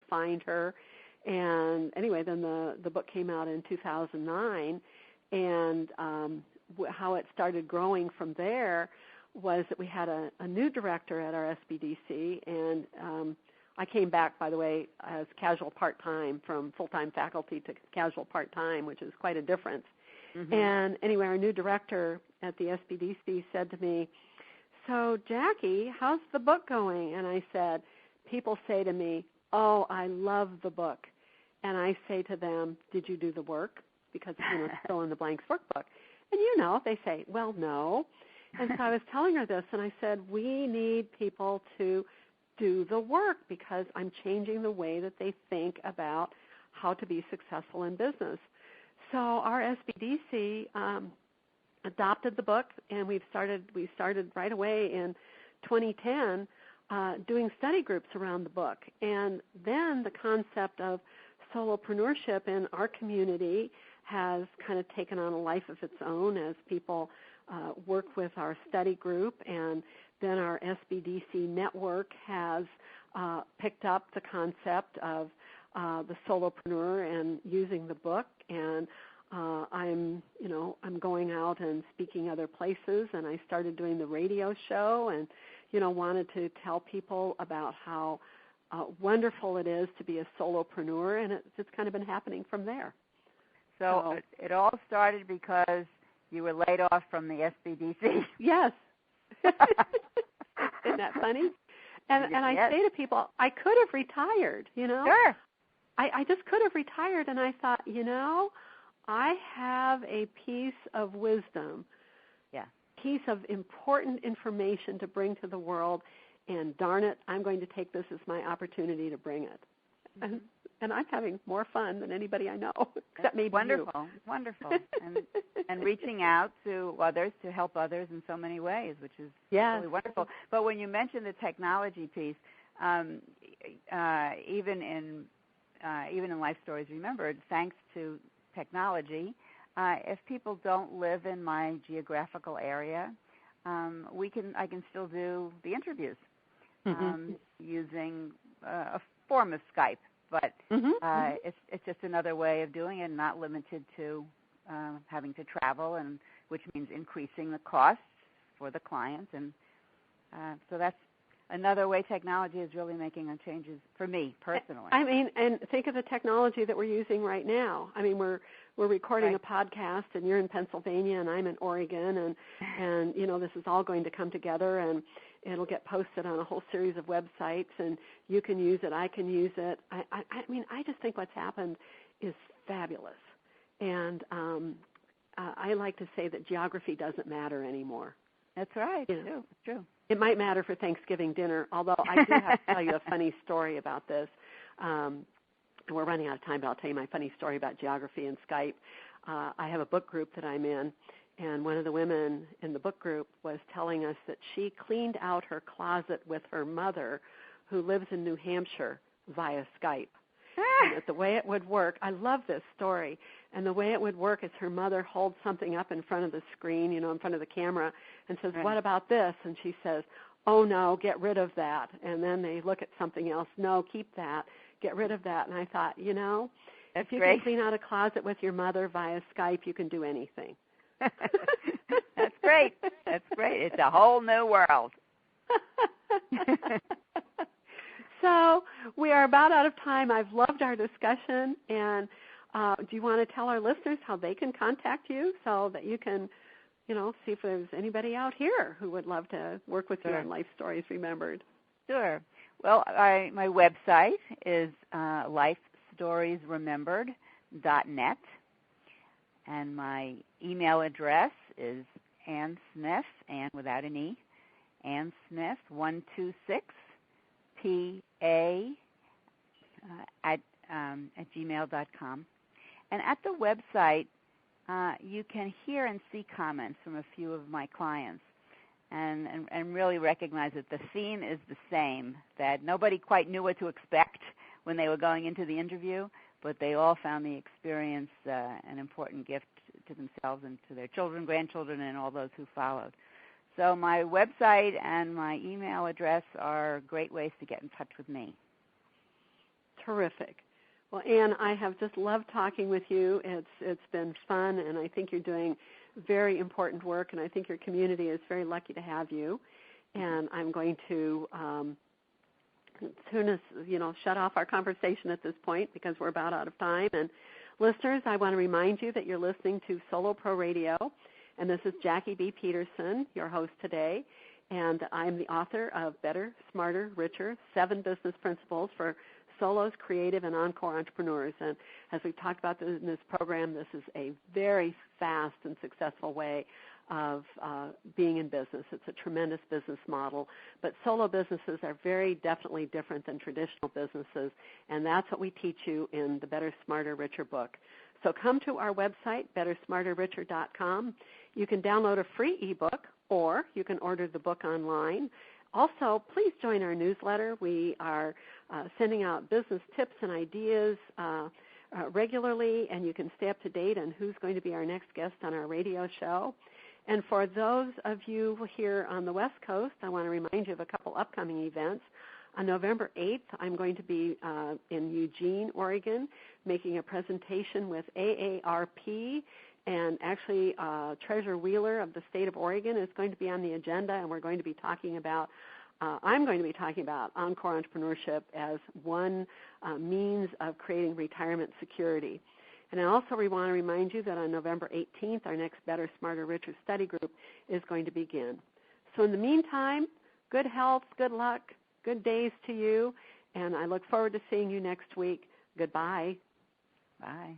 find her. And anyway, then the book came out in 2009, and how it started growing from there was that we had a new director at our SBDC, and I came back, by the way, as casual part-time, from full-time faculty to casual part-time, which is quite a difference. Mm-hmm. And anyway, our new director at the SBDC said to me, "So, Jackie, how's the book going?" And I said, people say to me, "Oh, I love the book." And I say to them, "Did you do the work?" Because, it's fill in the blanks workbook. And, they say, "Well, no." And so I was telling her this, and I said, we need people to do the work because I'm changing the way that they think about how to be successful in business. So our SBDC adopted the book, and we started right away in 2010 doing study groups around the book. And then the concept of solopreneurship in our community has kind of taken on a life of its own as people work with our study group, and then our SBDC network has picked up the concept of the solopreneur and using the book, and I'm going out and speaking other places, and I started doing the radio show and, wanted to tell people about how wonderful it is to be a solopreneur, and it's kind of been happening from there. So it all started because you were laid off from the SBDC. Yes. Isn't that funny? And I say to people, I could have retired, Sure. I just could have retired, and I thought, I have a piece of wisdom, piece of important information to bring to the world, and darn it, I'm going to take this as my opportunity to bring it. Mm-hmm. And I'm having more fun than anybody I know, except maybe wonderful, you. Wonderful. And reaching out to others to help others in so many ways, which is really wonderful. But when you mentioned the technology piece, even in Life Stories Remembered, thanks to technology, if people don't live in my geographical area, I can still do the interviews using a form of Skype. But it's just another way of doing it, not limited to having to travel, and which means increasing the costs for the client. And so that's another way technology is really making changes for me personally. I mean, and think of the technology that we're using right now. I mean, we're recording a podcast, and you're in Pennsylvania, and I'm in Oregon, and this is all going to come together, and it'll get posted on a whole series of websites, and you can use it, I can use it. I mean, I just think what's happened is fabulous. And I like to say that geography doesn't matter anymore. That's right. It's true. It might matter for Thanksgiving dinner, although I do have to tell you a funny story about this. We're running out of time, but I'll tell you my funny story about geography and Skype. I have a book group that I'm in, and one of the women in the book group was telling us that she cleaned out her closet with her mother, who lives in New Hampshire, via Skype. And that the way it would work, I love this story, and the way it would work is her mother holds something up in front of the screen, in front of the camera, and says, "What about this?" And she says, "Oh, no, get rid of that." And then they look at something else. "No, keep that. Get rid of that." And I thought, if you can clean out a closet with your mother via Skype, you can do anything. That's great. That's great. It's a whole new world. So we are about out of time. I've loved our discussion. And do you want to tell our listeners how they can contact you so that you can, see if there's anybody out here who would love to work with you on Life Stories Remembered? Sure. Well, my website is lifestoriesremembered.net, and my email address is Ann Smith, Ann without an E, Ann Smith 126PA at gmail.com. And at the website, you can hear and see comments from a few of my clients. And really recognize that the theme is the same, that nobody quite knew what to expect when they were going into the interview, but they all found the experience an important gift to themselves and to their children, grandchildren, and all those who followed. So my website and my email address are great ways to get in touch with me. Terrific. Well, Anne, I have just loved talking with you. It's been fun, and I think you're doing very important work, and I think your community is very lucky to have you. And I'm going to, as soon as, shut off our conversation at this point because we're about out of time. And listeners, I want to remind you that you're listening to Solo Pro Radio, and this is Jackie B. Peterson, your host today. And I'm the author of Better, Smarter, Richer, 7 Business Principles for Solos, Creative, and Encore Entrepreneurs. And as we've talked about in this program, this is a very fast and successful way of being in business. It's a tremendous business model. But solo businesses are very definitely different than traditional businesses, and that's what we teach you in the Better, Smarter, Richer book. So come to our website, bettersmarterricher.com. You can download a free ebook, or you can order the book online. Also, please join our newsletter. We are sending out business tips and ideas regularly, and you can stay up to date on who's going to be our next guest on our radio show. And for those of you here on the West Coast, I want to remind you of a couple upcoming events. On November 8th, I'm going to be in Eugene, Oregon, making a presentation with AARP, and actually Treasurer Wheeler of the state of Oregon is going to be on the agenda, and we're going to be talking about, I'm going to be talking about encore entrepreneurship as one means of creating retirement security. And I also want to remind you that on November 18th, our next Better, Smarter, Richer study group is going to begin. So in the meantime, good health, good luck, good days to you, and I look forward to seeing you next week. Goodbye. Bye.